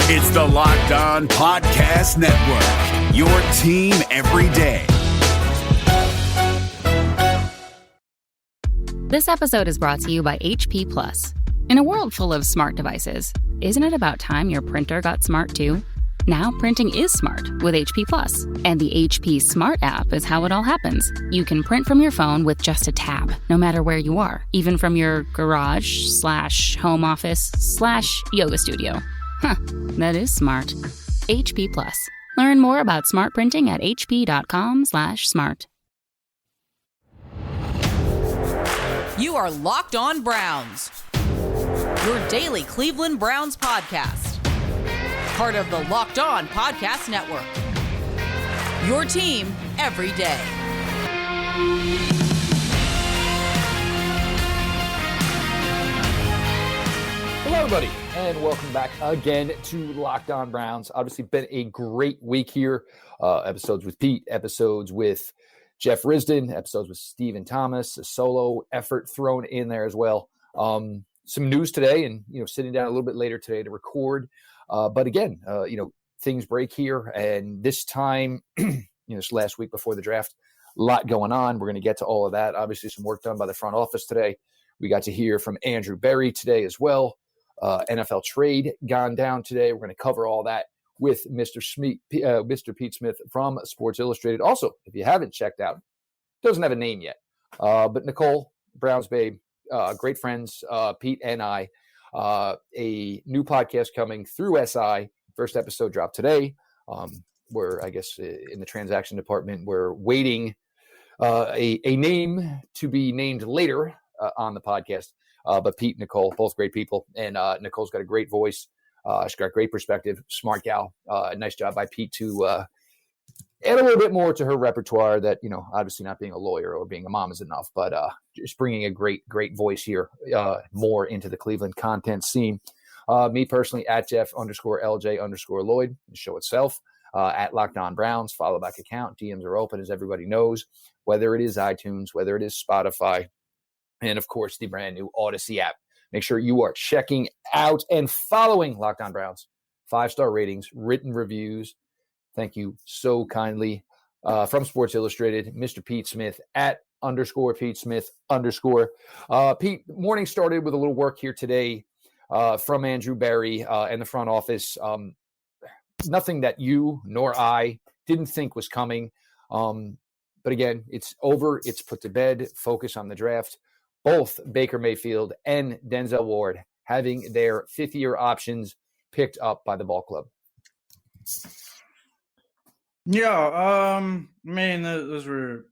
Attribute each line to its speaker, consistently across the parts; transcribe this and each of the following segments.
Speaker 1: It's the Locked On Podcast Network, your team every day.
Speaker 2: This episode is brought to you by HP Plus. In a world full of smart devices, isn't it about time your printer got smart too? Now printing is smart with HP Plus, and the HP Smart app is how it all happens. You can print from your phone with just a tap, no matter where you are, even from your garage/home office/yoga studio. Huh, that is smart. HP Plus. Learn more about smart printing at hp.com/smart.
Speaker 3: You are Locked On Browns, your daily Cleveland Browns podcast. Part of the Locked On Podcast Network, your team every day.
Speaker 4: Hello, everybody, and welcome back again to Locked On Browns. Obviously, been a great week here. Episodes with Pete, episodes with Jeff Risdon, episodes with Stephen Thomas, a solo effort thrown in there as well. Some news today, and sitting down a little bit later today to record. But again, things break here, and this time, this last week before the draft, a lot going on. We're going to get to all of that. Obviously, some work done by the front office today. We got to hear from Andrew Berry today as well. NFL trade gone down today. We're going to cover all that with Mr. Pete Smith from Sports Illustrated. Also, if you haven't checked out, doesn't have a name yet, but Nicole, Browns babe, great friends, Pete and I. A new podcast coming through SI. First episode dropped today. We're, I guess, in the transaction department, we're waiting a name to be named later on the podcast. But Pete and Nicole, both great people. And Nicole's got a great voice. She's got great perspective, smart gal. Nice job by Pete to add a little bit more to her repertoire that, obviously not being a lawyer or being a mom is enough, but just bringing a great voice here more into the Cleveland content scene. Me personally, at Jeff_LJ_Lloyd, the show itself, at Locked On Browns, follow back account. DMs are open, as everybody knows, whether it is iTunes, whether it is Spotify, and of course, the brand new Odyssey app. Make sure you are checking out and following Locked On Browns. 5-star ratings, written reviews. Thank you so kindly from Sports Illustrated, Mr. Pete Smith at _Pete Smith _. Pete, morning started with a little work here today from Andrew Berry and the front office. Nothing that you nor I didn't think was coming. But again, it's over. It's put to bed. Focus on the draft. Both Baker Mayfield and Denzel Ward having their fifth-year options picked up by the ball club.
Speaker 5: Yeah, those were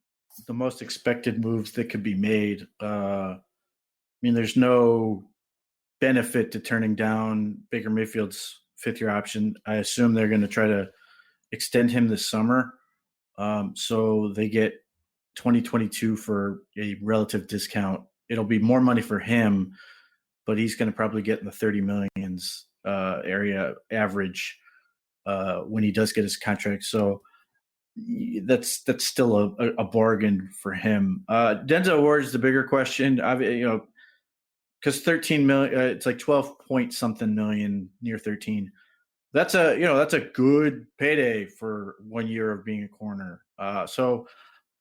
Speaker 5: the most expected moves that could be made. There's no benefit to turning down Baker Mayfield's fifth-year option. I assume they're going to try to extend him this summer, so they get 2022 for a relative discount. It'll be more money for him, but he's going to probably get in the 30 millions area average when he does get his contract. So that's still a bargain for him. Denzel Ward is the bigger question, because 13 million, it's like 12 point something million, near 13. That's a good payday for 1 year of being a corner. So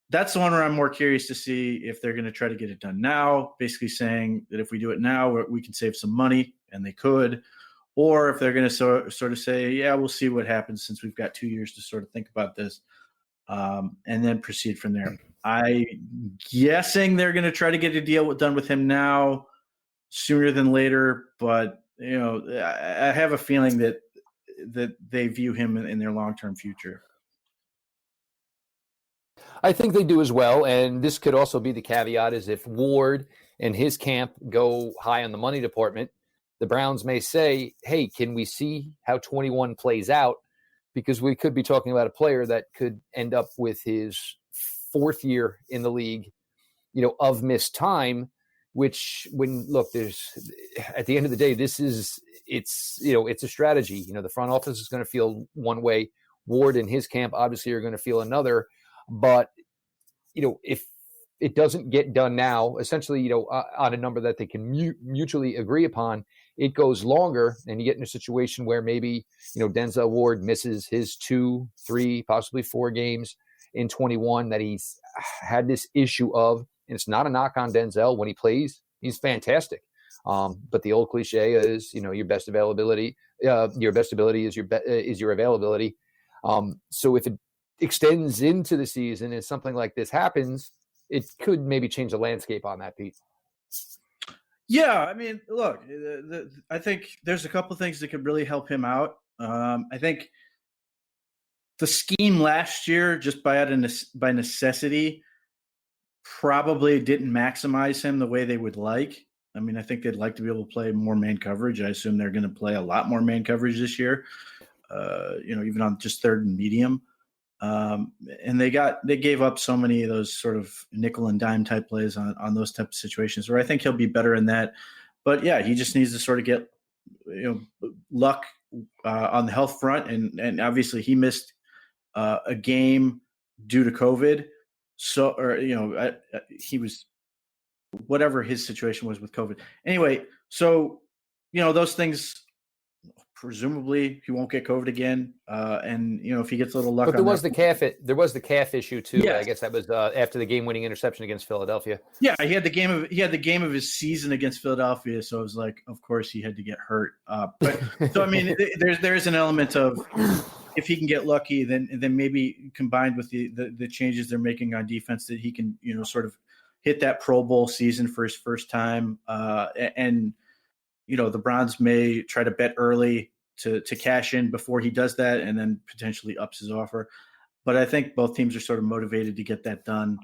Speaker 5: that's the one where I'm more curious to see if they're going to try to get it done now, basically saying that if we do it now, we can save some money, and they could. Or if they're going to sort of say, yeah, we'll see what happens since we've got 2 years to sort of think about this, and then proceed from there. I'm guessing they're going to try to get a deal done with him now sooner than later, but I have a feeling that they view him in their long-term future.
Speaker 4: I think they do as well, and this could also be the caveat is if Ward and his camp go high on the money department, the Browns may say, hey, can we see how 21 plays out? Because we could be talking about a player that could end up with his fourth year in the league, of missed time, which there's at the end of the day, it's a strategy. The front office is going to feel one way. Ward and his camp obviously are going to feel another. But, if it doesn't get done now, essentially, on a number that they can mutually agree upon, it goes longer and you get in a situation where maybe, Denzel Ward misses his 2, 3, possibly 4 games in 21 that he's had this issue of, and it's not a knock on Denzel. When he plays, he's fantastic. But the old cliche is, your best availability, your best ability is your availability. So if it extends into the season and something like this happens, it could maybe change the landscape on that, Pete.
Speaker 5: Yeah, I mean, look, I think there's a couple things that could really help him out. I think the scheme last year, just by necessity, probably didn't maximize him the way they would like. I mean, I think they'd like to be able to play more man coverage. I assume they're going to play a lot more man coverage this year, even on just third and medium. And they gave up so many of those sort of nickel and dime type plays on those type of situations where I think he'll be better in that. But yeah, he just needs to sort of get, luck on the health front. And obviously he missed a game due to COVID. So, or, he was, whatever his situation was with COVID. Anyway, so, those things, presumably he won't get COVID again. And, if he gets a little luck.
Speaker 4: But there was the calf issue too. Yeah. I guess that was after the game-winning interception against Philadelphia.
Speaker 5: Yeah, he had the game of his season against Philadelphia. So it was like, of course he had to get hurt. But so, I mean, there's an element of, if he can get lucky, then maybe combined with the changes they're making on defense, that he can, sort of hit that Pro Bowl season for his first time. And the Browns may try to bet early to cash in before he does that, and then potentially ups his offer. But I think both teams are sort of motivated to get that done.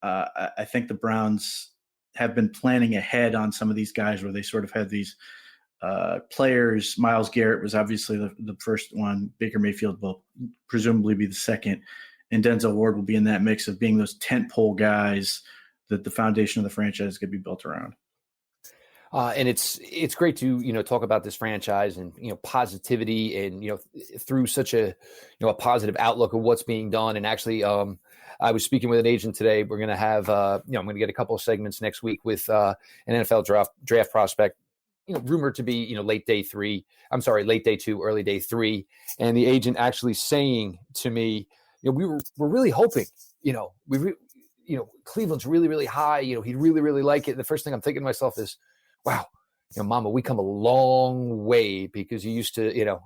Speaker 5: I think the Browns have been planning ahead on some of these guys where they sort of had these players. Myles Garrett was obviously the first one. Baker Mayfield will presumably be the second. And Denzel Ward will be in that mix of being those tentpole guys that the foundation of the franchise could be built around.
Speaker 4: And it's great to, talk about this franchise and, positivity and, through such a positive outlook of what's being done. And actually, I was speaking with an agent today. We're going to have, I'm going to get a couple of segments next week with an NFL draft prospect, rumored to be, late day 2, early day 3. And the agent actually saying to me, we're really hoping, Cleveland's really, really high. He'd really, really like it. And the first thing I'm thinking to myself is, wow, Mama, we come a long way, because you used to,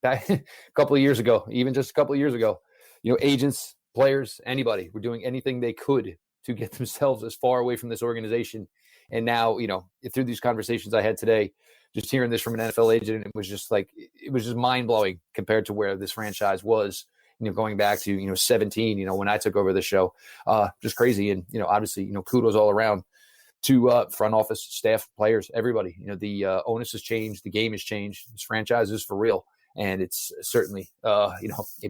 Speaker 4: back a couple of years ago, even just a couple of years ago, agents, players, anybody were doing anything they could to get themselves as far away from this organization. And now, through these conversations I had today, just hearing this from an NFL agent, it was just mind blowing compared to where this franchise was, going back to, 17, when I took over the show, just crazy. And, obviously, kudos all around to front office, staff, players, everybody. The onus has changed. The game has changed. This franchise is for real. And it's certainly, a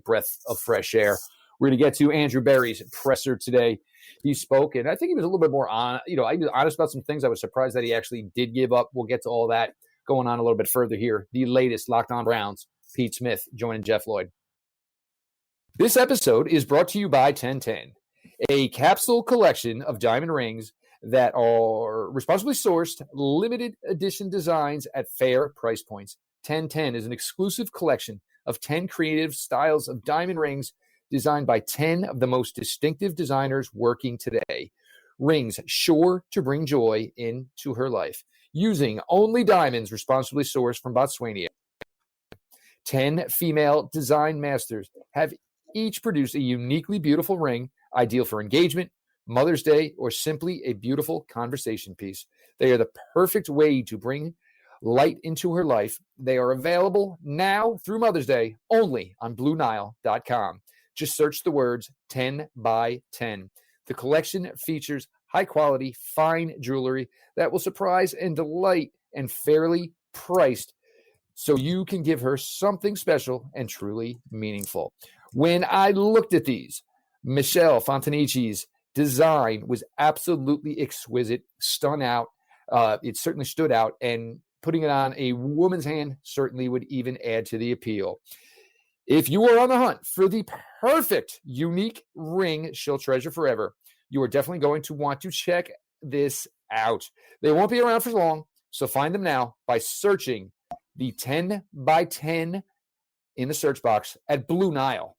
Speaker 4: breath of fresh air. We're going to get to Andrew Berry's presser today. He spoke, and I think he was a little bit more on, he was honest about some things. I was surprised that he actually did give up. We'll get to all that going on a little bit further here. The latest Locked On Browns, Pete Smith joining Jeff Lloyd. This episode is brought to you by 1010, a capsule collection of diamond rings that are responsibly sourced, limited edition designs at fair price points. 1010 is an exclusive collection of 10 creative styles of diamond rings designed by 10 of the most distinctive designers working today. Rings sure to bring joy into her life. Using only diamonds responsibly sourced from Botswana. 10 female design masters have each produced a uniquely beautiful ring, ideal for engagement, Mother's Day, or simply a beautiful conversation piece. They are the perfect way to bring light into her life. They are available now through Mother's Day only on BlueNile.com. Just search the words 10 by 10. The collection features high-quality, fine jewelry that will surprise and delight, and fairly priced, so you can give her something special and truly meaningful. When I looked at these, Michelle Fontanici's design was absolutely exquisite, stunned out. It certainly stood out, and putting it on a woman's hand certainly would even add to the appeal. If you are on the hunt for the perfect, unique ring she'll treasure forever, you are definitely going to want to check this out. They won't be around for long, So find them now by searching the 10 by 10 in the search box at BlueNile.com.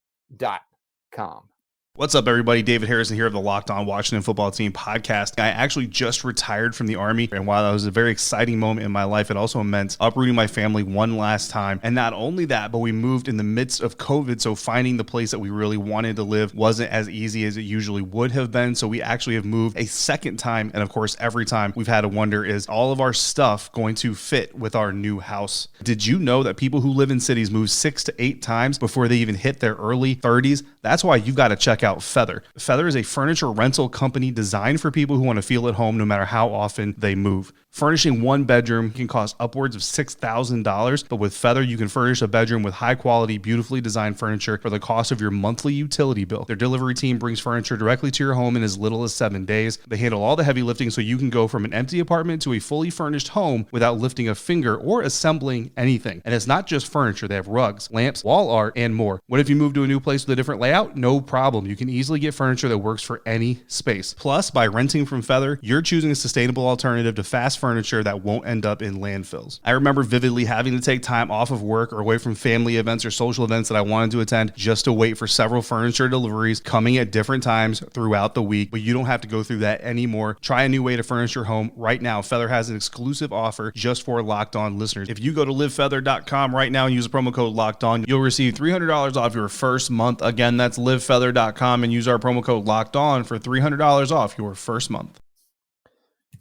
Speaker 6: What's up, everybody? David Harrison here of the Locked On Washington Football Team podcast. I actually just retired from the Army, and while that was a very exciting moment in my life, it also meant uprooting my family one last time. And not only that, but we moved in the midst of COVID, so finding the place that we really wanted to live wasn't as easy as it usually would have been. So we actually have moved a second time, and of course, every time we've had to wonder, is all of our stuff going to fit with our new house? Did you know that people who live in cities move 6 to 8 times before they even hit their early 30s? That's why you've got to check out Feather. Feather is a furniture rental company designed for people who want to feel at home no matter how often they move. Furnishing one bedroom can cost upwards of $6,000, but with Feather, you can furnish a bedroom with high-quality, beautifully designed furniture for the cost of your monthly utility bill. Their delivery team brings furniture directly to your home in as little as 7 days. They handle all the heavy lifting so you can go from an empty apartment to a fully furnished home without lifting a finger or assembling anything. And it's not just furniture. They have rugs, lamps, wall art, and more. What if you move to a new place with a different layout? No problem. You can easily get furniture that works for any space. Plus, by renting from Feather, you're choosing a sustainable alternative to fast furniture that won't end up in landfills. I remember vividly having to take time off of work or away from family events or social events that I wanted to attend just to wait for several furniture deliveries coming at different times throughout the week, but you don't have to go through that anymore. Try a new way to furnish your home right now. Feather has an exclusive offer just for Locked On listeners. If you go to livefeather.com right now and use the promo code Locked On, you'll receive $300 off your first month. Again, that's livefeather.com and use our promo code Locked On for $300 off your first month.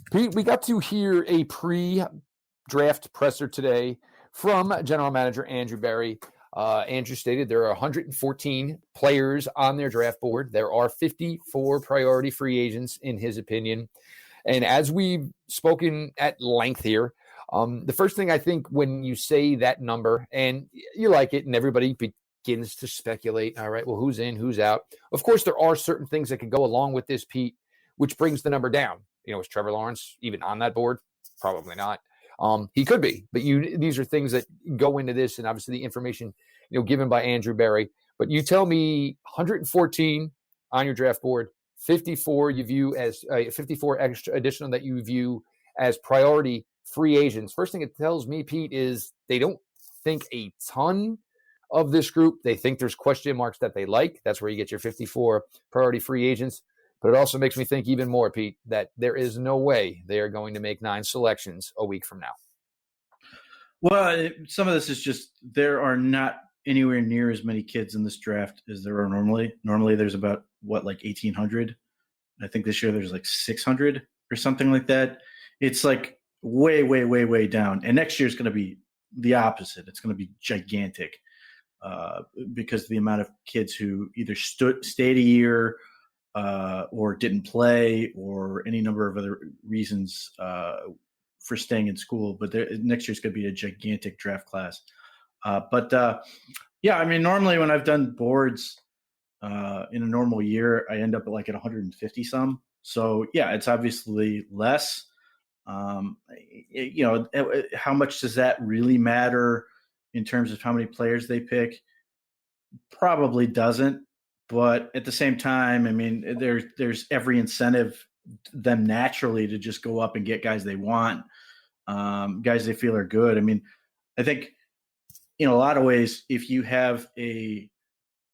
Speaker 4: Pete, we got to hear a pre-draft presser today from General Manager Andrew Berry. Andrew stated there are 114 players on their draft board. There are 54 priority free agents, in his opinion. And as we've spoken at length here, the first thing I think when you say that number, and you like it, and everybody begins to speculate, all right, well, who's in, who's out? Of course, there are certain things that could go along with this, Pete, which brings the number down. You know, is Trevor Lawrence even on that board? Probably not. He could be, but these are things that go into this, and obviously the information, given by Andrew Berry. But you tell me 114 on your draft board, 54 you view as 54 extra additional that you view as priority free agents. First thing it tells me, Pete, is they don't think a ton of this group. They think there's question marks that they like. That's where you get your 54 priority free agents. But it also makes me think even more, Pete, that there is no way they are going to make 9 selections a week from now.
Speaker 5: Well, some of this is just there are not anywhere near as many kids in this draft as there are normally. Normally there's about, 1,800? I think this year there's like 600 or something like that. It's like way, way, way, way down. And next year is going to be the opposite. It's going to be gigantic because of the amount of kids who either stayed a year or didn't play, or any number of other reasons for staying in school. But next year's going to be a gigantic draft class. Yeah, I mean, normally when I've done boards in a normal year, I end up at 150 some. So yeah, it's obviously less. How much does that really matter in terms of how many players they pick? Probably doesn't. But at the same time, I mean, there's every incentive them naturally to just go up and get guys they want, guys they feel are good. I mean, I think in a lot of ways, if you have a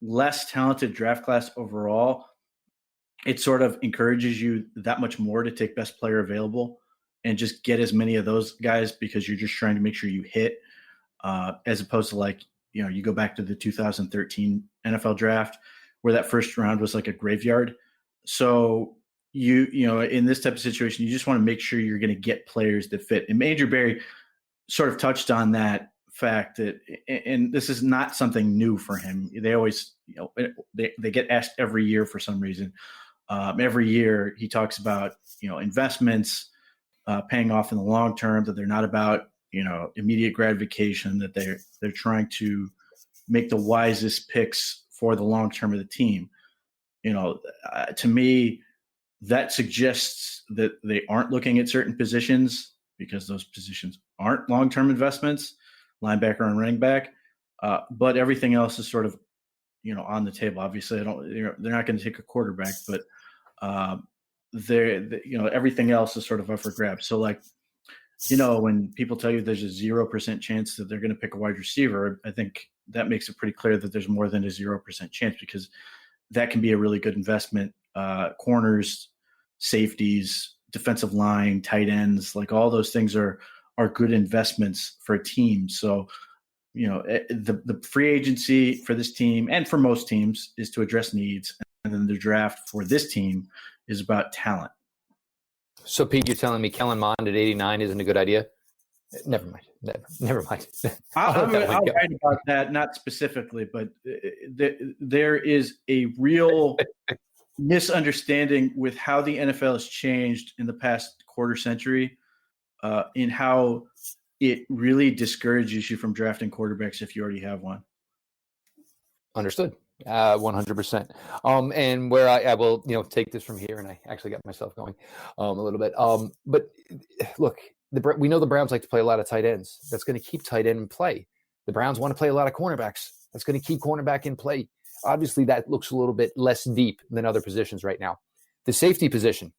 Speaker 5: less talented draft class overall, it sort of encourages you that much more to take best player available and just get as many of those guys, because you're just trying to make sure you hit, as opposed to you go back to the 2013 NFL draft, where that first round was like a graveyard. So you in this type of situation, you just want to make sure you're going to get players that fit. And Andrew Berry sort of touched on that fact that, and this is not something new for him. They always, they get asked every year for some reason. Every year he talks about, investments paying off in the long term, that they're not about, immediate gratification, that they're trying to make the wisest picks for the long term of the team. To me, that suggests that they aren't looking at certain positions because those positions aren't long-term investments, linebacker and running back. But everything else is sort of, on the table. Obviously, they're not going to take a quarterback, but everything else is sort of up for grabs. So when people tell you there's a 0% chance that they're going to pick a wide receiver, I think that makes it pretty clear that there's more than a 0% chance, because that can be a really good investment. Corners, safeties, defensive line, tight ends, like all those things are good investments for a team. So, the free agency for this team and for most teams is to address needs. And then the draft for this team is about talent.
Speaker 4: So, Pete, you're telling me Kellen Mond at 89 isn't a good idea? Never mind. Never mind.
Speaker 5: I'll write about that, not specifically, but there is a real misunderstanding with how the NFL has changed in the past quarter century, in how it really discourages you from drafting quarterbacks if you already have one.
Speaker 4: Understood. 100%. And where I will, take this from here, and I actually got myself going a little bit. But look, we know the Browns like to play a lot of tight ends. That's going to keep tight end in play. The Browns want to play a lot of cornerbacks. That's going to keep cornerback in play. Obviously, that looks a little bit less deep than other positions right now. The safety position.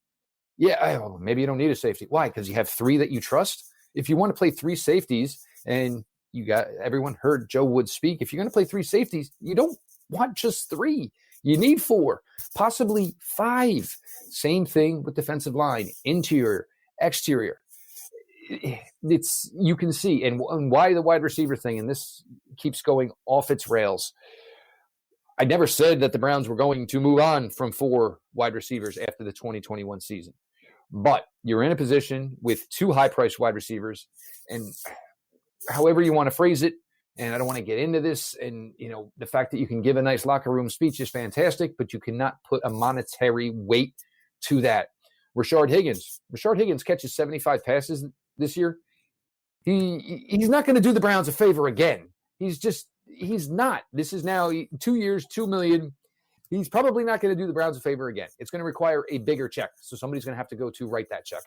Speaker 4: Yeah, maybe you don't need a safety. Why? Because you have three that you trust. If you want to play three safeties, and everyone heard Joe Wood speak, if you're going to play three safeties, you don't want just three. You need four, possibly five. Same thing with defensive line, interior, exterior. You can see, and why the wide receiver thing, and this keeps going off its rails. I never said that the Browns were going to move on from 4 wide receivers after the 2021 season. But you're in a position with 2 high-priced wide receivers, and however you want to phrase it, and I don't want to get into this, and the fact that you can give a nice locker room speech is fantastic, but you cannot put a monetary weight to that. Rashard Higgins catches 75 passes this year. He's not going to do the Browns a favor again. He's not. This is now 2 years, $2 million. He's probably not going to do the Browns a favor again. It's going to require a bigger check. So somebody's going to have to go to write that check.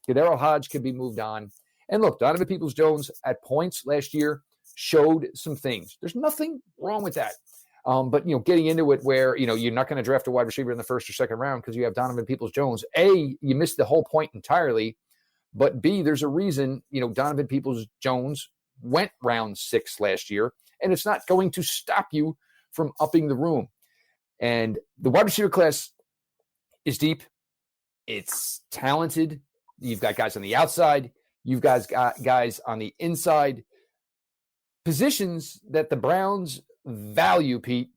Speaker 4: Kadero Hodge could be moved on. And look, Donovan Peoples-Jones at points last year showed some things. There's nothing wrong with that. But getting into it where, you're not going to draft a wide receiver in the first or second round because you have Donovan Peoples-Jones. A, you missed the whole point entirely. But B, there's a reason, Donovan Peoples-Jones went round 6 last year, and it's not going to stop you from upping the room. And the wide receiver class is deep. It's talented. You've got guys on the outside. You've got guys on the inside. Positions that the Browns value, Pete,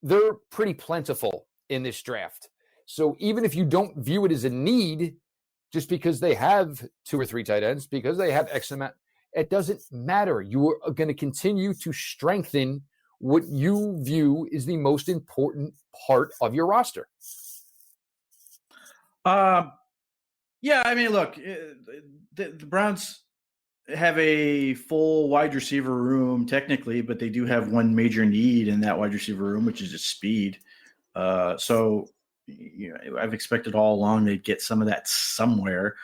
Speaker 4: they're pretty plentiful in this draft. So even if you don't view it as a need, just because they have 2 or 3 tight ends, because they have X amount, it doesn't matter. You are going to continue to strengthen what you view is the most important part of your roster.
Speaker 5: Yeah, I mean, look, the Browns have a full wide receiver room technically, but they do have one major need in that wide receiver room, which is just speed. So I've expected all along they'd get some of that somewhere.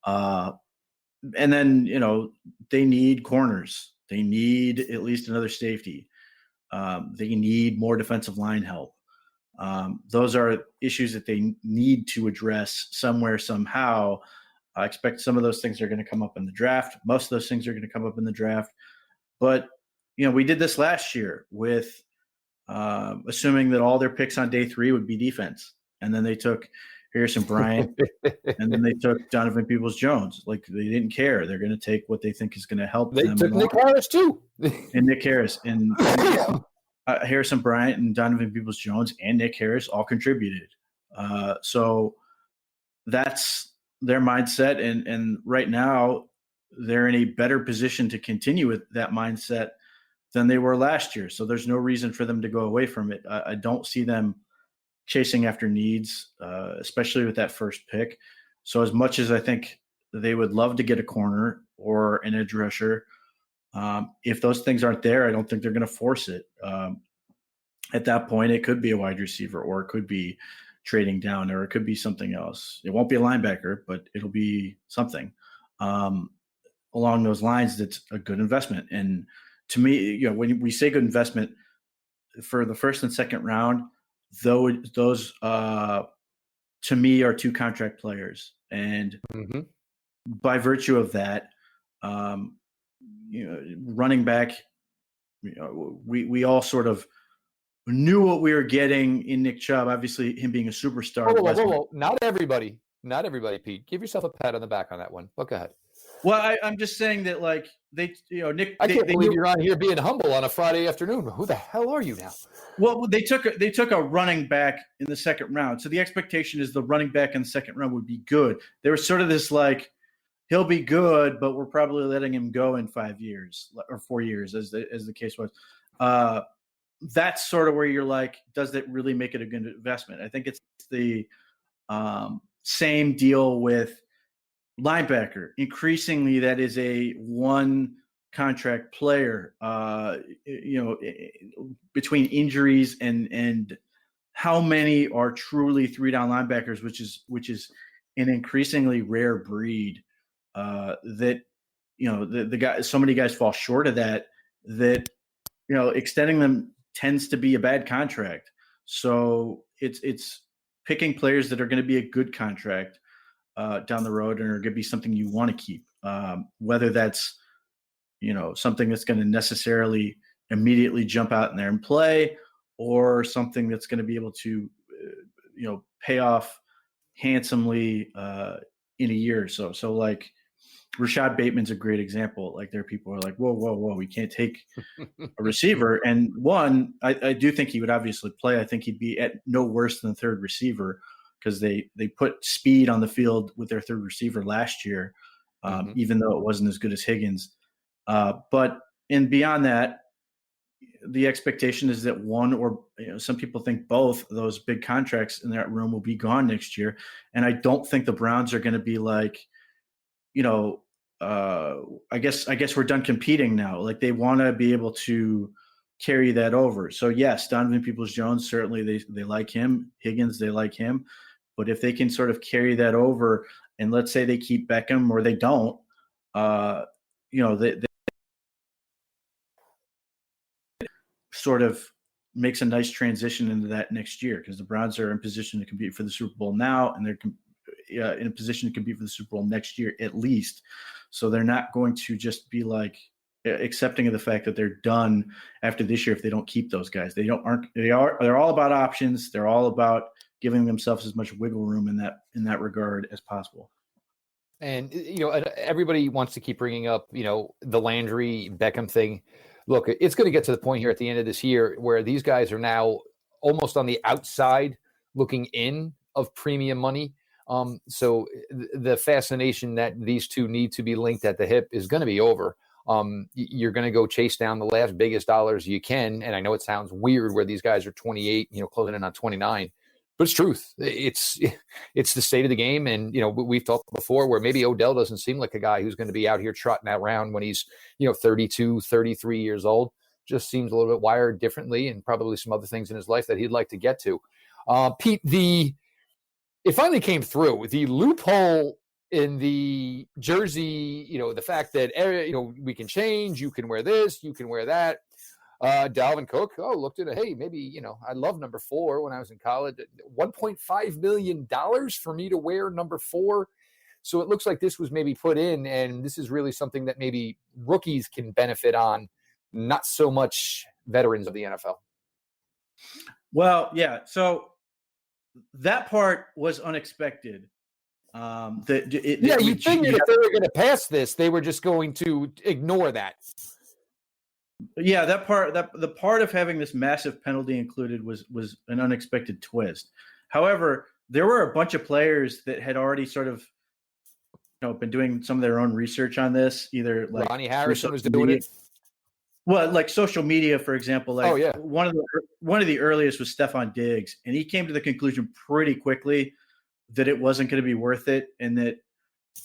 Speaker 5: And then, they need corners. They need at least another safety. They need more defensive line help. Those are issues that they need to address somewhere, somehow. I expect some of those things are going to come up in the draft. Most of those things are going to come up in the draft. But, we did this last year with assuming that all their picks on day 3 would be defense. And then they took Harrison Bryant, and then they took Donovan Peoples-Jones. Like, they didn't care. They're going to take what they think is going to help them.
Speaker 4: They took Nick Harris, too.
Speaker 5: And Nick Harris. And Harrison Bryant and Donovan Peoples-Jones and Nick Harris all contributed. So that's their mindset. And right now, they're in a better position to continue with that mindset than they were last year. So there's no reason for them to go away from it. I don't see them chasing after needs, especially with that first pick. So as much as I think they would love to get a corner or an edge rusher, if those things aren't there, I don't think they're going to force it. At that point, it could be a wide receiver, or it could be trading down, or it could be something else. It won't be a linebacker, but it'll be something along those lines. That's a good investment. And to me, when we say good investment for the first and second round, those to me are 2 contract players. And by virtue of that, running back, we all sort of knew what we were getting in Nick Chubb. Obviously, him being a superstar.
Speaker 4: Whoa. Not everybody, Pete. Give yourself a pat on the back on that one. But go ahead.
Speaker 5: Well, I'm just saying that, like, Nick.
Speaker 4: I can't believe you're on here being humble on a Friday afternoon. Who the hell are you now?
Speaker 5: Well, they took a running back in the second round, so the expectation is the running back in the second round would be good. There was sort of this like, he'll be good, but we're probably letting him go in 5 years or 4 years, as the case was. That's sort of where you're like, does that really make it a good investment? I think it's the same deal with linebacker. Increasingly, that is a one contract player. Between injuries and how many are truly 3-down linebackers, which is an increasingly rare breed. That the guy, so many guys fall short of that extending them tends to be a bad contract. So it's picking players that are going to be a good contract down the road and are going to be something you want to keep, whether that's something that's going to necessarily immediately jump out in there and play, or something that's going to be able to pay off handsomely in a year or so. So like Rashad Bateman's a great example. Like, there are people who are like, whoa, we can't take a receiver. And one, I do think he would obviously play. I think he'd be at no worse than the third receiver, because they put speed on the field with their third receiver last year, even though it wasn't as good as Higgins. And beyond that, the expectation is that one, or some people think both of those big contracts in that room will be gone next year. And I don't think the Browns are going to be like, I guess we're done competing now. Like, they want to be able to carry that over. So yes, Donovan Peoples-Jones, certainly they like him. Higgins, they like him. But if they can sort of carry that over, and let's say they keep Beckham or they don't, they sort of makes a nice transition into that next year, because the Browns are in position to compete for the Super Bowl now, and they're in a position to compete for the Super Bowl next year at least. So they're not going to just be like accepting of the fact that they're done after this year if they don't keep those guys. They're all about options. They're all about giving themselves as much wiggle room in that regard as possible.
Speaker 4: And everybody wants to keep bringing up the Landry Beckham thing. Look, it's going to get to the point here at the end of this year where these guys are now almost on the outside looking in of premium money. So the fascination that these two need to be linked at the hip is going to be over. You're going to go chase down the last biggest dollars you can. And I know it sounds weird where these guys are 28, closing in on 29, but it's truth. It's the state of the game. And, we've talked before where maybe Odell doesn't seem like a guy who's going to be out here trotting that round when he's, 32, 33 years old. Just seems a little bit wired differently, and probably some other things in his life that he'd like to get to. Pete, it finally came through. The loophole in the jersey, the fact that, we can change, you can wear this, you can wear that. Dalvin Cook, looked at it. Hey, maybe, I love number 4 when I was in college. $1.5 million for me to wear number 4. So it looks like this was maybe put in, and this is really something that maybe rookies can benefit on, not so much veterans of the NFL.
Speaker 5: Well, yeah. So that part was unexpected. You figured
Speaker 4: if they were going to pass this, they were just going to ignore that.
Speaker 5: Yeah, the part of having this massive penalty included was an unexpected twist. However, there were a bunch of players that had already sort of been doing some of their own research on this. Either like
Speaker 4: Ronnie Harrison was doing it.
Speaker 5: Well, like social media, for example. Like one of the earliest was Stephon Diggs, and he came to the conclusion pretty quickly that it wasn't going to be worth it, and that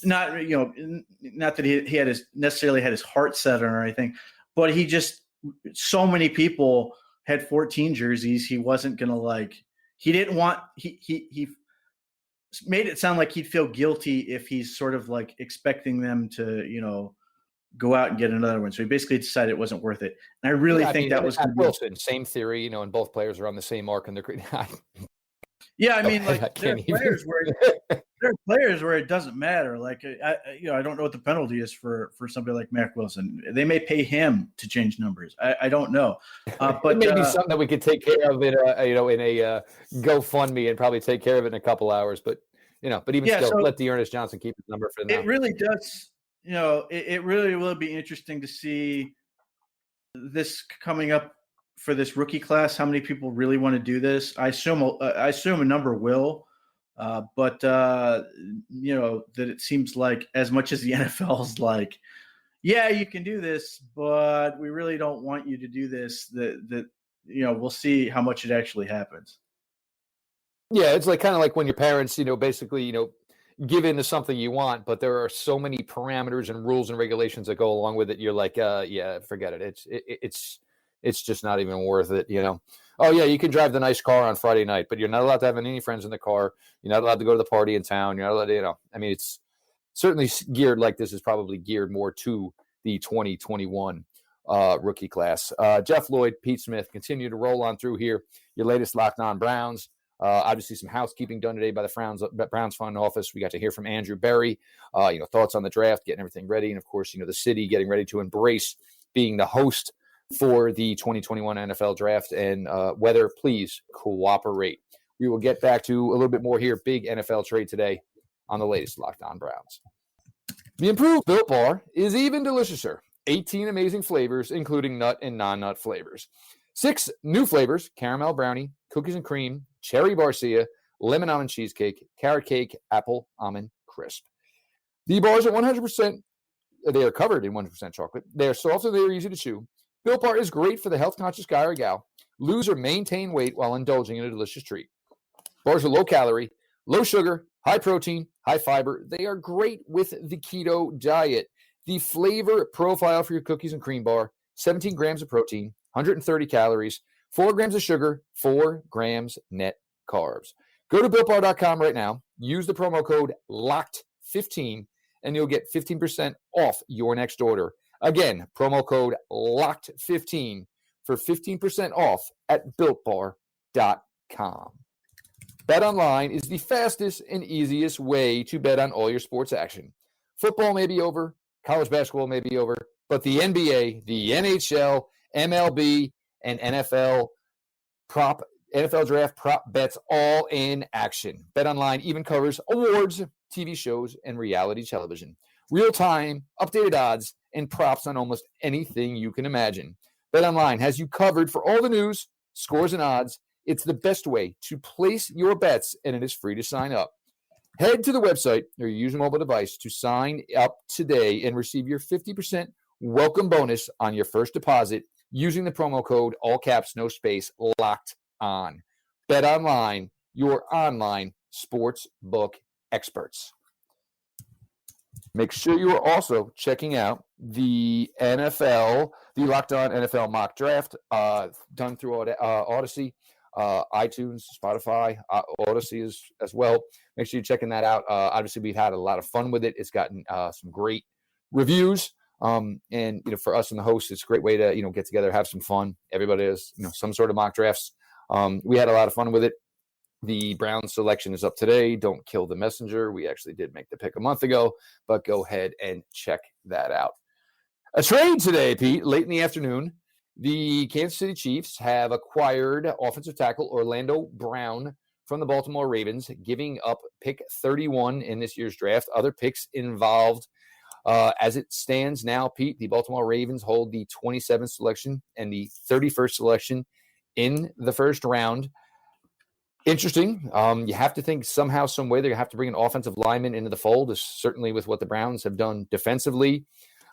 Speaker 5: not that he had necessarily had his heart set on or anything, but he just, so many people had 14 jerseys. He wasn't going to he made it sound like he'd feel guilty if he's sort of like expecting them to, go out and get another one. So he basically decided it wasn't worth it. And I really think that was
Speaker 4: Wilson, same theory, and both players are on the same mark. And
Speaker 5: Yeah, I mean, like
Speaker 4: I
Speaker 5: there are
Speaker 4: can't
Speaker 5: players where it doesn't matter. Like I don't know what the penalty is for somebody like Mac Wilson. They may pay him to change numbers. I don't know, but
Speaker 4: it may be something that we could take care of in a GoFundMe and probably take care of it in a couple hours. But but even still,
Speaker 5: so
Speaker 4: let Dearness Johnson keep his number for now.
Speaker 5: it really does. It really will be interesting to see this coming up for this rookie class. How many people really want to do this? I assume a number will, but that it seems like as much as the NFL's like, yeah, you can do this, but we really don't want you to do this. That we'll see how much it actually happens.
Speaker 4: Yeah, it's like kind of like when your parents, basically, give into something you want, but there are so many parameters and rules and regulations that go along with it. You're like, yeah, forget it. It's just not even worth it. Oh yeah, you can drive the nice car on Friday night, but you're not allowed to have any friends in the car. You're not allowed to go to the party in town. You're not allowed to, I mean, it's certainly geared like this is probably geared more to the 2021 rookie class. Jeff Lloyd, Pete Smith, continue to roll on through here. Your latest Locked On Browns. Obviously, some housekeeping done today by the Browns front office. We got to hear from Andrew Berry, thoughts on the draft, getting everything ready. And, of course, the city getting ready to embrace being the host for the 2021 NFL draft. And weather, please cooperate. We will get back to a little bit more here. Big NFL trade today on the latest Locked On Browns. The improved Built Bar is even deliciouser. 18 amazing flavors, including nut and non-nut flavors. 6 new flavors: caramel brownie, cookies and cream, cherry barcia, lemon almond cheesecake, carrot cake, apple almond crisp. The bars are 100%, they are covered in 100% chocolate. They are soft and they are easy to chew. Built Bar is great for the health-conscious guy or gal. Lose or maintain weight while indulging in a delicious treat. Bars are low calorie, low sugar, high protein, high fiber. They are great with the keto diet. The flavor profile for your cookies and cream bar: 17 grams of protein, 130 calories, 4 grams of sugar, 4 grams net carbs. Go to BuiltBar.com right now. Use the promo code LOCKED15, and you'll get 15% off your next order. Again, promo code LOCKED15 for 15% off at BuiltBar.com. BetOnline is the fastest and easiest way to bet on all your sports action. Football may be over, college basketball may be over, but the NBA, the NHL, MLB, and NFL draft prop bets all in action. BetOnline even covers awards, TV shows, and reality television. Real-time, updated odds, and props on almost anything you can imagine. BetOnline has you covered for all the news, scores, and odds. It's the best way to place your bets, and it is free to sign up. Head to the website or use a mobile device to sign up today and receive your 50% welcome bonus on your first deposit using the promo code, all caps, no space, locked on. BetOnline, your online sports book experts. Make sure you are also checking out the NFL, the Locked On NFL mock draft, done through Odyssey, iTunes, Spotify, Odyssey as well. Make sure you're checking that out. Obviously, we've had a lot of fun with it. It's gotten some great reviews. And for us and the host, it's a great way to get together, have some fun. Everybody has some sort of mock drafts. We had a lot of fun with it. The Browns selection is up today. Don't kill the messenger. We actually did make the pick a month ago, but go ahead and check that out. A trade today, Pete, late in the afternoon. The Kansas City Chiefs have acquired offensive tackle Orlando Brown from the Baltimore Ravens, giving up pick 31 in this year's draft. Other picks involved. As it stands now, Pete, the Baltimore Ravens hold the 27th selection and the 31st selection in the first round. Interesting. You have to think somehow, some way, they're going to have to bring an offensive lineman into the fold, certainly with what the Browns have done defensively.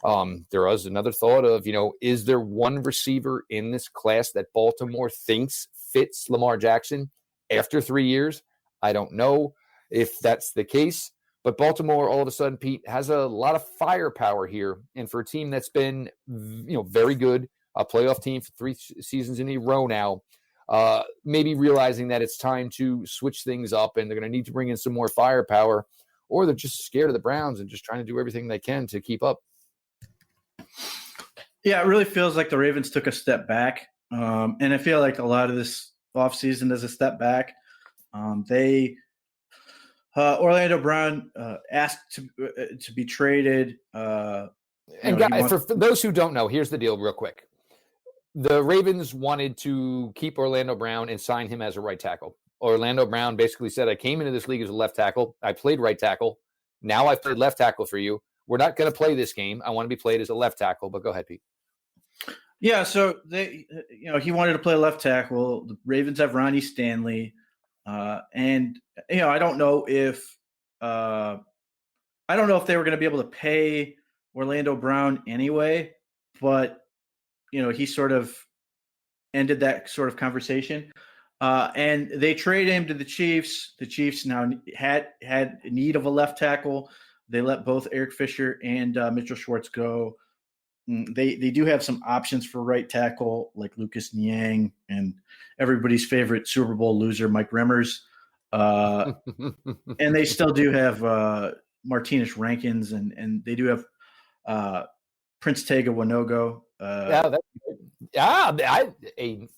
Speaker 4: There was another thought of, is there one receiver in this class that Baltimore thinks fits Lamar Jackson after 3 years? I don't know if that's the case. But Baltimore, all of a sudden, Pete, has a lot of firepower here. And for a team that's been, very good, a playoff team for 3 seasons in a row now, maybe realizing that it's time to switch things up and they're going to need to bring in some more firepower, or they're just scared of the Browns and just trying to do everything they can to keep up.
Speaker 5: Yeah, it really feels like the Ravens took a step back. And I feel like a lot of this offseason is a step back. They Orlando Brown asked to be traded.
Speaker 4: And guys, for those who don't know, here's the deal real quick. The Ravens wanted to keep Orlando Brown and sign him as a right tackle. Orlando Brown basically said, I came into this league as a left tackle. I played right tackle. Now I've played left tackle for you. We're not going to play this game. I want to be played as a left tackle, but go ahead, Pete.
Speaker 5: Yeah, so he wanted to play left tackle. The Ravens have Ronnie Stanley. And I don't know if they were going to be able to pay Orlando Brown anyway, but he sort of ended that sort of conversation. And they traded him to the Chiefs. The Chiefs now had need of a left tackle. They let both Eric Fisher and Mitchell Schwartz go. They do have some options for right tackle, like Lucas Niang and everybody's favorite Super Bowl loser, Mike Remmers. And they still do have Martinez Rankins, and they do have Prince Tega Wanogo. A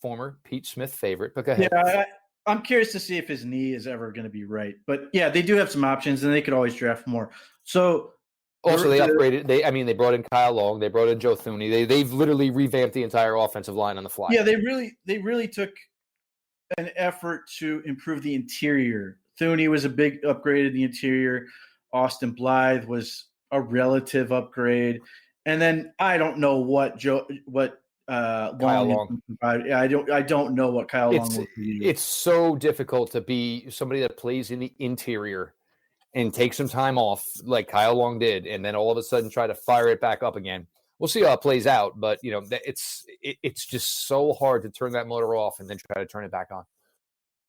Speaker 5: former Pete Smith favorite. But go ahead. Yeah, I'm curious to see if his knee is ever going to be right. But yeah, they do have some options, and they could always draft more. So
Speaker 4: also they upgraded. They brought in Kyle Long. They brought in Joe Thuney. They've literally revamped the entire offensive line on the fly.
Speaker 5: Yeah, they really took an effort to improve the interior. Thuney was a big upgrade in the interior. Austin Blythe was a relative upgrade. And then I don't know what Kyle Long. I don't know what Kyle Long will do.
Speaker 4: It's so difficult to be somebody that plays in the interior and take some time off like Kyle Long did, and then all of a sudden try to fire it back up again. We'll see how it plays out, but it's just so hard to turn that motor off and then try to turn it back on.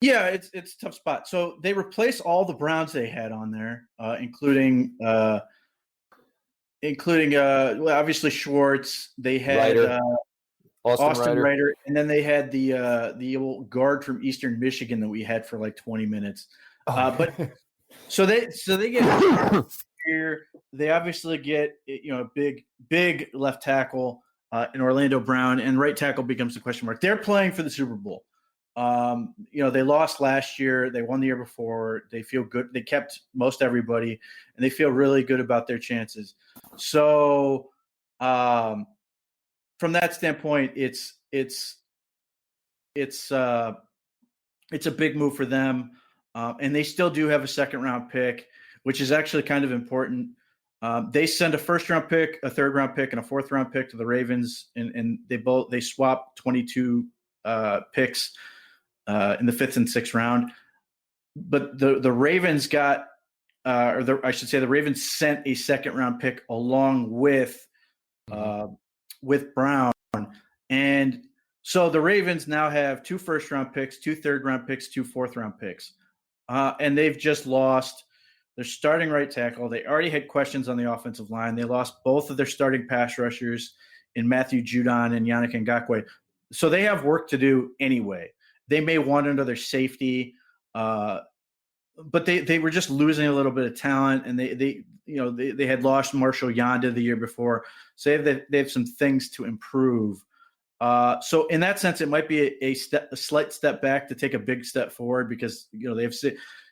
Speaker 5: Yeah, it's a tough spot. So they replaced all the Browns they had on there, including obviously Schwartz. They had Austin Ryder, and then they had the old guard from Eastern Michigan that we had for like 20 minutes. But so they get here. They obviously get a big left tackle in Orlando Brown, and right tackle becomes a question mark. They're playing for the Super Bowl. They lost last year. They won the year before. They feel good. They kept most everybody, and they feel really good about their chances. So, from that standpoint, it's a big move for them, and they still do have a second-round pick, which is actually kind of important. They send a first-round pick, a third-round pick, and a fourth-round pick to the Ravens, and they swap 22 picks in the fifth and sixth round. But the Ravens got, the Ravens sent a second-round pick along with Brown. And so the Ravens now have 2 first-round picks, 2 third-round picks, 2 fourth-round picks. And they've just lost their starting right tackle. They already had questions on the offensive line. They lost both of their starting pass rushers in Matthew Judon and Yannick Ngakoue. So they have work to do anyway. They may want another safety, but they were just losing a little bit of talent, and they had lost Marshall Yanda the year before, so they have some things to improve. So in that sense, it might be a slight step back to take a big step forward, because they have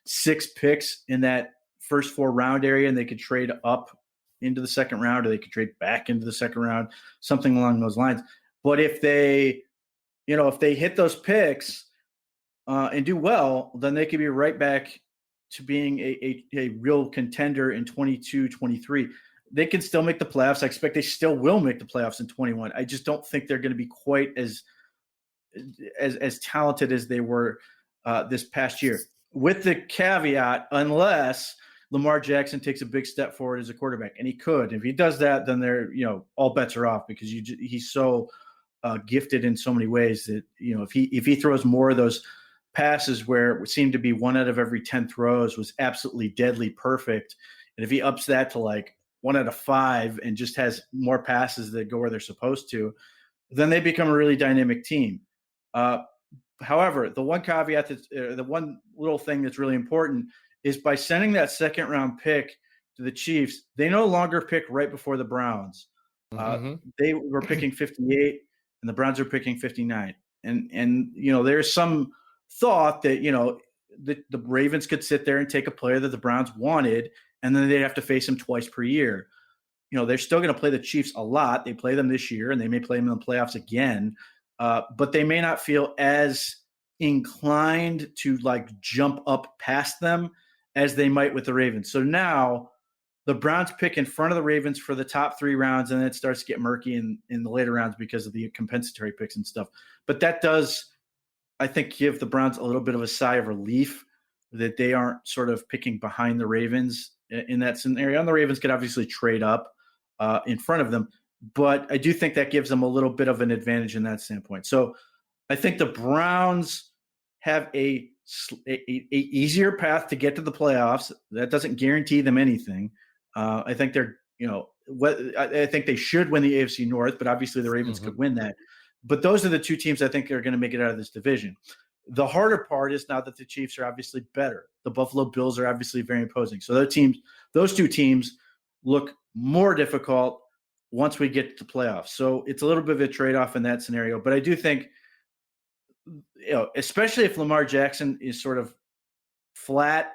Speaker 5: 6 picks in that first 4 round area, and they could trade up into the second round, or they could trade back into the second round, something along those lines. But if they hit those picks and do well, then they could be right back to being a real contender in 22-23. They can still make the playoffs. I expect they still will make the playoffs in 21. I just don't think they're going to be quite as talented as they were this past year, with the caveat, unless Lamar Jackson takes a big step forward as a quarterback, and he could. If he does that, then they're all bets are off, because he's so gifted in so many ways that if he throws more of those passes where it seemed to be 1 out of every 10 throws was absolutely deadly perfect, and if he ups that to like 1 out of 5 and just has more passes that go where they're supposed to, then they become a really dynamic team. However, the one caveat the one little thing that's really important is, by sending that second round pick to the Chiefs, they no longer pick right before the Browns. They were picking 58, and the Browns are picking 59. And there's some thought that the Ravens could sit there and take a player that the Browns wanted, and then they'd have to face him twice per year. They're still going to play the Chiefs a lot. They play them this year, and they may play them in the playoffs again. But they may not feel as inclined to jump up past them as they might with the Ravens. So now the Browns pick in front of the Ravens for the top 3 rounds, and then it starts to get murky in the later rounds because of the compensatory picks and stuff. But that does, I think, give the Browns a little bit of a sigh of relief that they aren't sort of picking behind the Ravens in that scenario. And the Ravens could obviously trade up in front of them, but I do think that gives them a little bit of an advantage in that standpoint. So I think the Browns have a easier path to get to the playoffs. That doesn't guarantee them anything. I think I think they should win the AFC North, but obviously the Ravens could win that. But those are the 2 teams I think are going to make it out of this division. The harder part is now that the Chiefs are obviously better. The Buffalo Bills are obviously very imposing. So those 2 teams look more difficult once we get to the playoffs. So it's a little bit of a trade-off in that scenario. But I do think, especially if Lamar Jackson is sort of flat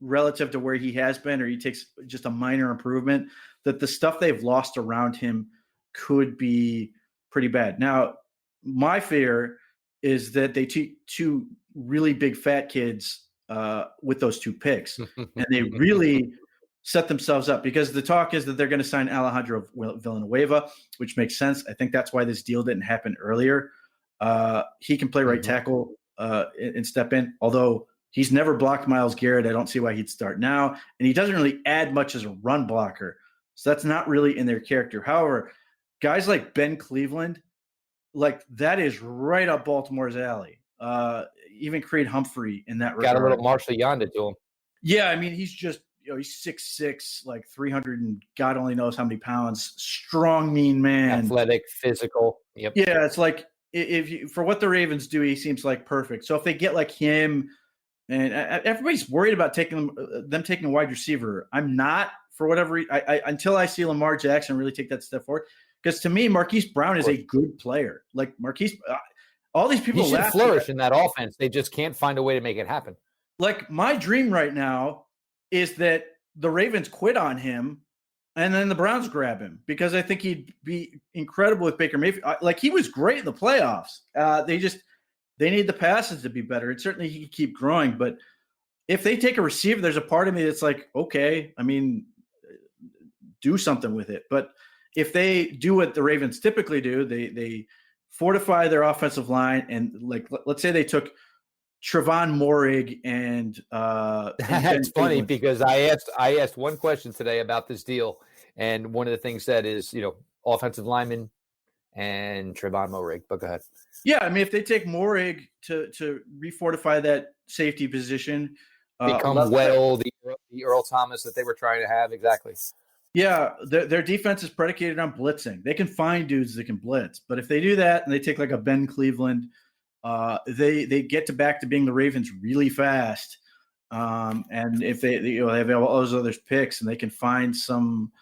Speaker 5: relative to where he has been, or he takes just a minor improvement, that the stuff they've lost around him could be pretty bad. Now, my fear is that they take 2 really big fat kids with those 2 picks, and they really set themselves up, because the talk is that they're going to sign Alejandro Villanueva, which makes sense. I think that's why this deal didn't happen earlier. He can play right tackle and step in, although he's never blocked Myles Garrett. I don't see why he'd start now. And he doesn't really add much as a run blocker. So that's not really in their character. However, guys like Ben Cleveland, that is right up Baltimore's alley. Even Creed Humphrey in that regard.
Speaker 4: Got a little Marshall Yonda to him.
Speaker 5: Yeah, I mean, he's just, he's 6'6", 300 and God only knows how many pounds. Strong, mean man.
Speaker 4: Athletic, physical. Yep.
Speaker 5: Yeah, it's for what the Ravens do, he seems perfect. So if they get him, and everybody's worried about them taking a wide receiver. I'm not, for whatever reason, until I see Lamar Jackson really take that step forward. Because to me, Marquise Brown is a good player. Marquise, all these people
Speaker 4: he should flourish in that offense. They just can't find a way to make it happen.
Speaker 5: My dream right now is that the Ravens quit on him and then the Browns grab him, because I think he'd be incredible with Baker Mayfield. He was great in the playoffs. They need the passes to be better. And certainly he could keep growing. But if they take a receiver, there's a part of me that's okay, I mean, do something with it. But if they do what the Ravens typically do, they fortify their offensive line. And let's say they took Trevon Moehrig and
Speaker 4: it's funny because I asked one question today about this deal, and one of the things said is offensive lineman and Trevon Moehrig. But go ahead.
Speaker 5: Yeah, I mean, if they take Moehrig to refortify that safety position,
Speaker 4: become the Earl Thomas that they were trying to have. Exactly.
Speaker 5: Yeah, their defense is predicated on blitzing. They can find dudes that can blitz, but if they do that and they take a Ben Cleveland, they get back to being the Ravens really fast. And if they have all those other picks and they can find some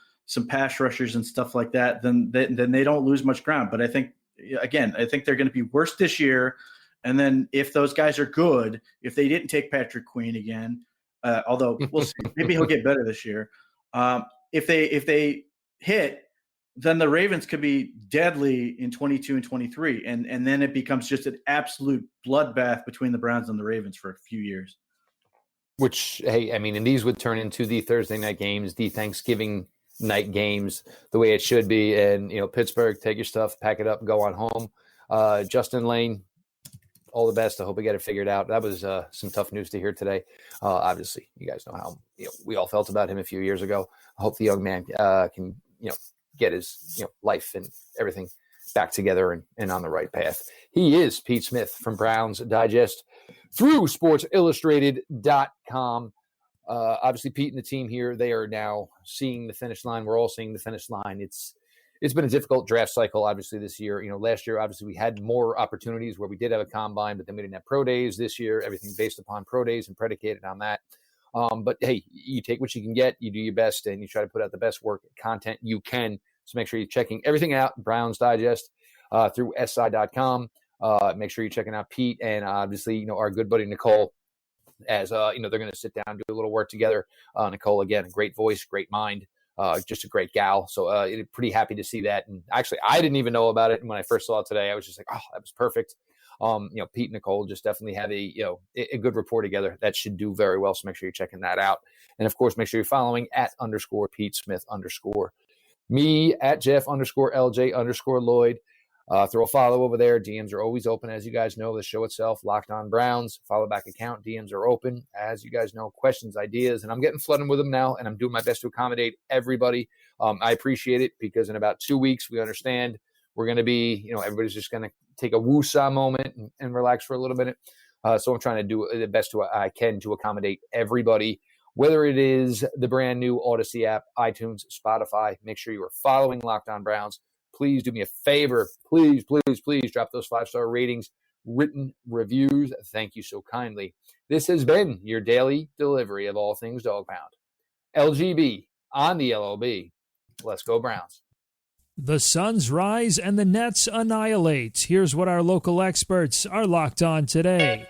Speaker 5: pass rushers and stuff like that, then they don't lose much ground. But I think they're going to be worse this year. And then if those guys are good, if they didn't take Patrick Queen again, although we'll see, maybe he'll get better this year. If they hit, then the Ravens could be deadly in 22 and 23. And then it becomes just an absolute bloodbath between the Browns and the Ravens for a few years.
Speaker 4: Which, hey, I mean, and these would turn into the Thursday night games, the Thanksgiving night games, the way it should be. And, Pittsburgh, take your stuff, pack it up, go on home. Justin Lane, all the best. I hope we get it figured out. That was some tough news to hear today. Obviously, you guys know how we all felt about him a few years ago. I hope the young man can get his life and everything back together and on the right path. He is Pete Smith from Browns Digest through SportsIllustrated.com. Obviously, Pete and the team here, they are now seeing the finish line. We're all seeing the finish line. It's been a difficult draft cycle, obviously, this year. Last year, obviously, we had more opportunities where we did have a combine, but then we didn't have pro days. This year, everything based upon pro days and predicated on that. But, hey, you take what you can get, you do your best, and you try to put out the best work content you can. So make sure you're checking everything out, Browns Digest, through SI.com. Make sure you're checking out Pete and, obviously, our good buddy Nicole as they're going to sit down and do a little work together. Nicole, again, a great voice, great mind, just a great gal. So pretty happy to see that. And actually, I didn't even know about it. And when I first saw it today, I was just like, oh, that was perfect. Pete and Nicole just definitely have a good rapport together. That should do very well. So make sure you're checking that out. And of course, make sure you're following @_Pete Smith_. Me @Jeff_LJ_Lloyd. Throw a follow over there. DMs are always open, as you guys know. The show itself, Locked On Browns, follow back account. DMs are open, as you guys know. Questions, ideas, and I'm getting flooded with them now, and I'm doing my best to accommodate everybody. I appreciate it because in about 2 weeks, we understand we're going to be, everybody's just going to take a woosah moment and relax for a little minute. So I'm trying to do the best I can to accommodate everybody, whether it is the brand new Odyssey app, iTunes, Spotify. Make sure you are following Locked On Browns. Please do me a favor. Please, please, please drop those 5-star ratings, written reviews. Thank you so kindly. This has been your daily delivery of all things Dog Pound. LGB on the LOB. Let's go Browns.
Speaker 7: The Suns rise and the Nets annihilate. Here's what our local experts are locked on today.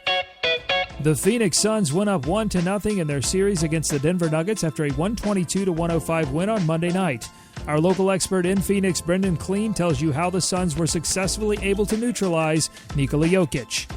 Speaker 7: The Phoenix Suns went up 1-0 in their series against the Denver Nuggets after a 122-105 win on Monday night. Our local expert in Phoenix, Brendan Clean, tells you how the Suns were successfully able to neutralize Nikola Jokic.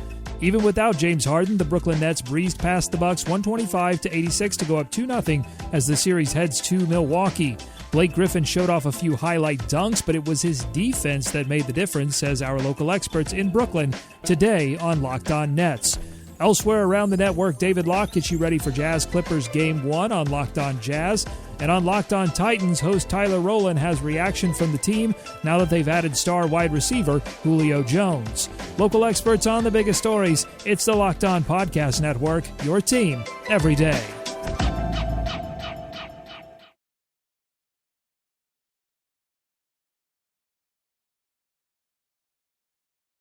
Speaker 7: Even without James Harden, the Brooklyn Nets breezed past the Bucks 125-86 to go up 2-0 as the series heads to Milwaukee. Blake Griffin showed off a few highlight dunks, but it was his defense that made the difference, says our local experts in Brooklyn today on Locked On Nets. Elsewhere around the network, David Locke gets you ready for Jazz Clippers Game 1 on Locked On Jazz. And on Locked On Titans, host Tyler Rowland has reaction from the team now that they've added star wide receiver Julio Jones. Local experts on the biggest stories. It's the Locked On Podcast Network, your team every day.